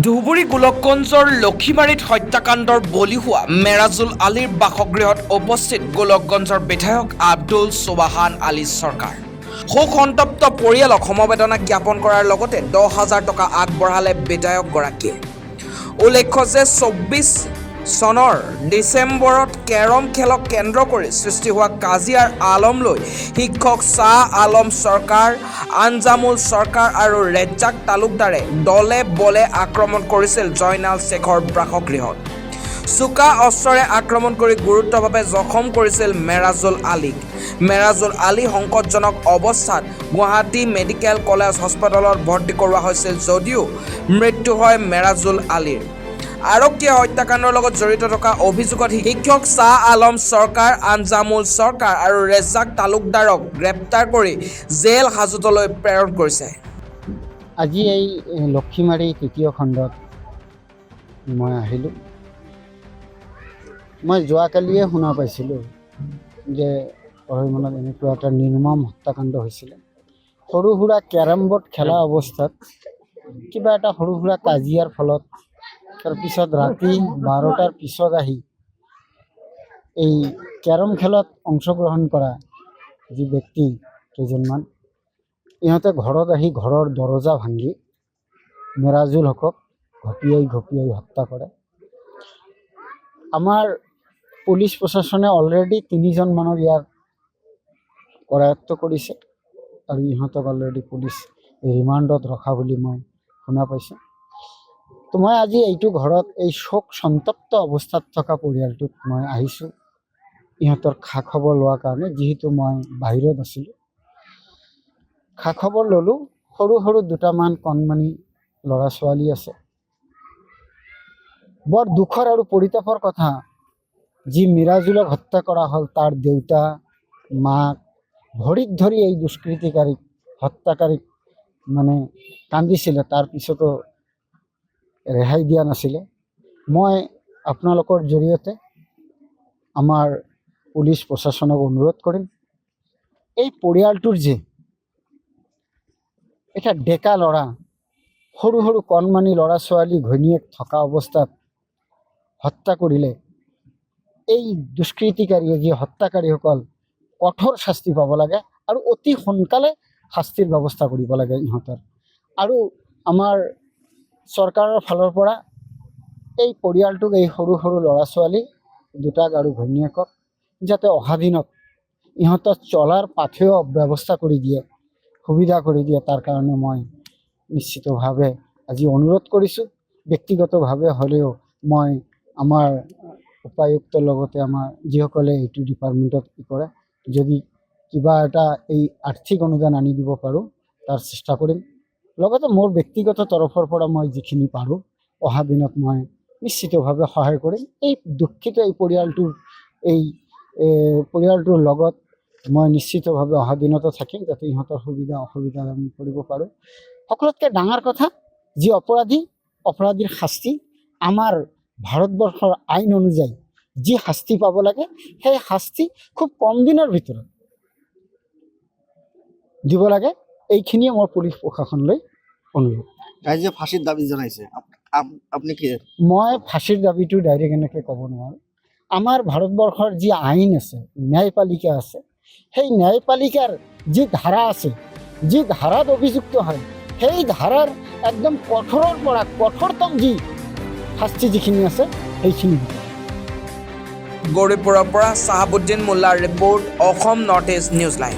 ধুবুৰী গোলকগঞ্জৰ লক্ষীবাৰীত হত্যাকাণ্ডৰ বলি হোৱা মেৰাজুল আলীৰ বাসগৃহত উপস্থিত গোলকগঞ্জৰ বিধায়ক আব্দুল সুবাহান আলী চৰকাৰ। শোক সন্তপ্ত পৰিয়ালক সমবেদনা জ্ঞাপন কৰাৰ লগতে 10,000 টকা আগবঢ়ালে বিধায়কগৰাকীয়ে। উল্লেখ্য যে 24 চনৰ ডিচেম্বৰত কেৰম খেলক কেন্দ্ৰ কৰি সৃষ্টি হোৱা কাজিয়াৰ আলম লৈ শিক্ষক শ্বাহ আলম চৰকাৰ, আঞ্জামুল চৰকাৰ আৰু ৰেজ্জাক তালুকদাৰে দলে বলে আক্ৰমণ কৰিছিল জয়নাল শ্বেখৰ বাসগৃহত। চোকা অস্ত্ৰৰে আক্ৰমণ কৰি গুৰুতৰভাৱে জখম কৰিছিল মেৰাজুল আলীক। মেৰাজুল আলী সংকটজনক অৱস্থাত গুৱাহাটী মেডিকেল কলেজ হাস্পতালত ভৰ্তি কৰোৱা হৈছিল যদিও মৃত্যু হয় মেৰাজুল আলীৰ। আৰক্ষীয়ে হত্যাকাণ্ডৰ লগত জড়িত থকা অভিযোগত শিক্ষক শ্বাহ আলম চৰকাৰ, আঞ্জামুল চৰকাৰ আৰু ৰেজ্জাক তালুকদাৰক গ্ৰেপ্তাৰ কৰি জেল হাজতলৈ প্ৰেৰণ কৰিছে। আজি এই লক্ষীমাৰী তৃতীয় খণ্ডত মই আহিলোঁ। মই যোৱাকালিয়ে শুনা পাইছিলোঁ যে পৰহিমানত এনেকুৱা এটা নিৰ্মম হত্যাকাণ্ড হৈছিলে। সৰু সুৰা কেৰম বৰ্ড খেলা অৱস্থাত কিবা এটা সৰু সুৰা কাজিয়াৰ ফলত তাৰপিছত ৰাতি 12টাৰ পিছত আহি এই কেৰম খেলত অংশগ্ৰহণ কৰা যি ব্যক্তি কেইজনমান, ইহঁতে ঘৰত আহি ঘৰৰ দৰজা ভাঙি মেৰাজুল হকক ঘপিয়াই হত্যা কৰে। আমাৰ পুলিচ প্ৰশাসনে অলৰেডি 3জন মানক ইয়াৰ কৰায়ত্ব কৰিছে আৰু ইহঁতক অলৰেডি পুলিচ ৰিমাণ্ডত ৰখা বুলি মই শুনা পাইছোঁ। তো মই আজি এইটো ঘৰত এই শোক সন্তপ্ত অৱস্থাত থকা পৰিয়ালটোত মই আহিছোঁ ইহঁতৰ খা খবৰ লোৱাৰ কাৰণে, যিহেতু মই বাহিৰত আছিলোঁ। খা খবৰ ল'লোঁ। সৰু দুটামান কণমানি ল'ৰা ছোৱালী আছে। বৰ দুখৰ আৰু পৰিতাপৰ কথা, যি মিৰাজুলক হত্যা কৰা হ'ল তাৰ দেউতা মাক ভৰিত ধৰি এই দুষ্কৃতিকাৰীক হত্যাকাৰীক মানে কান্দিছিলে, তাৰপিছতো ৰেহাই দিয়া নাছিলে। মই আপোনালোকৰ জৰিয়তে আমাৰ পুলিচ প্ৰশাসনক অনুৰোধ কৰিম, এই পৰিয়ালটোৰ যে এটা ডেকা ল'ৰা, সৰু কণমানি ল'ৰা ছোৱালী ঘৈণীয়েক থকা অৱস্থাত হত্যা কৰিলে, এই দুষ্কৃতিকাৰীয়ে যি হত্যাকাৰীসকল কঠোৰ শাস্তি পাব লাগে আৰু অতি সোনকালে শাস্তিৰ ব্যৱস্থা কৰিব লাগে ইহঁতৰ। আৰু আমাৰ চৰকাৰৰ ফালৰ পৰা এই পৰিয়ালটোক, এই সৰু ল'ৰা ছোৱালী দুটাক আৰু ঘৈণীয়েকক যাতে অহা দিনত ইহঁতৰ চলাৰ পাথেয় ব্যৱস্থা কৰি দিয়ে, সুবিধা কৰি দিয়ে, তাৰ কাৰণে মই নিশ্চিতভাৱে আজি অনুৰোধ কৰিছোঁ। ব্যক্তিগতভাৱে হ'লেও মই আমাৰ উপায়ুক্তৰ লগতে আমাৰ যিসকলে এইটো ডিপাৰ্টমেণ্টত কৰে, যদি কিবা এটা এই আৰ্থিক অনুদান আনি দিব পাৰোঁ তাৰ চেষ্টা কৰিম। লগতে মোৰ ব্যক্তিগত তৰফৰ পৰা মই যিখিনি পাৰোঁ অহা দিনত মই নিশ্চিতভাৱে সহায় কৰিম। এই দুখিত এই পৰিয়ালটোৰ লগত মই নিশ্চিতভাৱে অহা দিনতো থাকিম, যাতে ইহঁতৰ সুবিধা অসুবিধা আমি কৰিব পাৰোঁ। সকলোতকৈ ডাঙৰ কথা, যি অপৰাধীৰ শাস্তি আমাৰ ভাৰতবৰ্ষৰ আইন অনুযায়ী যি শাস্তি পাব লাগে, সেই শাস্তি খুব কম দিনৰ ভিতৰত দিব লাগে। এইখিনিয়ে মোৰ পুলিচ প্ৰশাসনলৈ অনুৰোধ। ৰাইজে ফাঁসিৰ দাবী জনাইছে, আপুনি কি? মই ফাঁসিৰ দাবীটো ডাইৰেক্ট এনেকৈ ক'ব নোৱাৰোঁ। আমাৰ ভাৰতবৰ্ষৰ যি আইন আছে, ন্যায়পালিকা আছে, সেই ন্যায়পালিকাৰ যি ধাৰা আছে, যি ধাৰাত অভিযুক্ত হয়, সেই ধাৰাৰ একদম কঠোৰৰ পৰা কঠোৰতম যি শাস্তি যিখিনি আছে সেইখিনি। গৌৰীপুৰৰ পৰা চাহাবুদ্দিন মোল্লাৰ report, Assam north east news live.